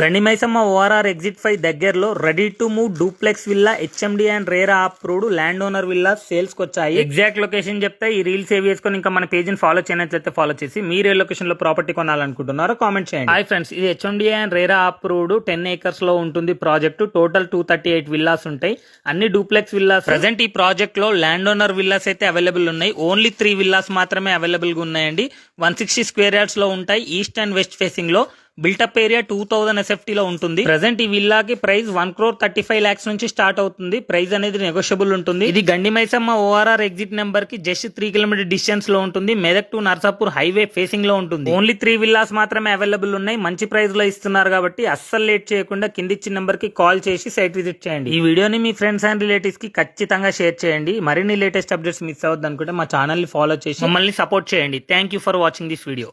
Gandimaisamma ORR exit 5 దగ్గరలో ready to move duplex villa HMD and RERA approved land owner villa sales కి వచ్చాయి. Exact location చెప్తే ఈ reel save చేసుకుని ఇంకా మన పేజ్ ని ఫాలో చేయనట్లయితే ఫాలో చేసి మీరు ఏ లొకేషన్ లో ప్రాపర్టీ కొనాలనుకుంటున్నారో కామెంట్ చేయండి. హాయ్ ఫ్రెండ్స్, ఇది HMD and RERA approved 10 acres లో ఉంటుంది ప్రాజెక్ట్. టోటల్ 238 విల్లాస్ ఉంటాయి, అన్ని డూప్లెక్స్ విల్లాస్. ప్రెసెంట్ ఈ ప్రాజెక్ట్ లో ల్యాండ్ ఓనర్ విల్లాస్ అయితే అవైలబుల్ ఉన్నాయి. ఓన్లీ 3 విల్లాస్ మాత్రమే అవైలబుల్ గా ఉన్నాయండి. 160 square yards లో ఉంటాయి. ఈస్ట్ అండ్ వెస్ట్ ఫేసింగ్ లో బిల్టప్ ఏరియా 2000 SFT లో ఉంటుంది. ప్రెసెంట్ ఈ విల్లాకి ప్రైస్ 1,35 lakhs నుంచి స్టార్ట్ అవుతుంది. ప్రైస్ అనేది నెగోషియబుల్ ఉంటుంది. ఇది గండిమైసమ్మ ఓఆర్ఆర్ ఎగ్జిట్ నెంబర్ కి జస్ట్ 3 km డిస్టెన్స్ లో ఉంటుంది. Medak to Narsapur highway facing లో ఉంటుంది. ఓన్లీ 3 విల్లాస్ మాత్రమే అవైలబుల్ ఉన్నాయి. మంచి ప్రైస్ లో ఇస్తున్నారు కాబట్టి అస్సలు లేట్ చేయకుండా కింది ఇచ్చిన నెంబర్ కి కాల్ చేసి సైట్ విజిట్ చేయండి. ఈ వీడియోని మీ ఫ్రెండ్స్ అండ్ రిలేటివ్స్ కి ఖచ్చితంగా షేర్ చేయండి. మరిన్ని లేటెస్ట్ అప్డేట్స్ మిస్ అవ్వద్దు అనుకుంటే మా ఛానల్ ని ఫాలో చేసి మమ్మల్ని సపోర్ట్ చేయండి. Thank you for watching this video.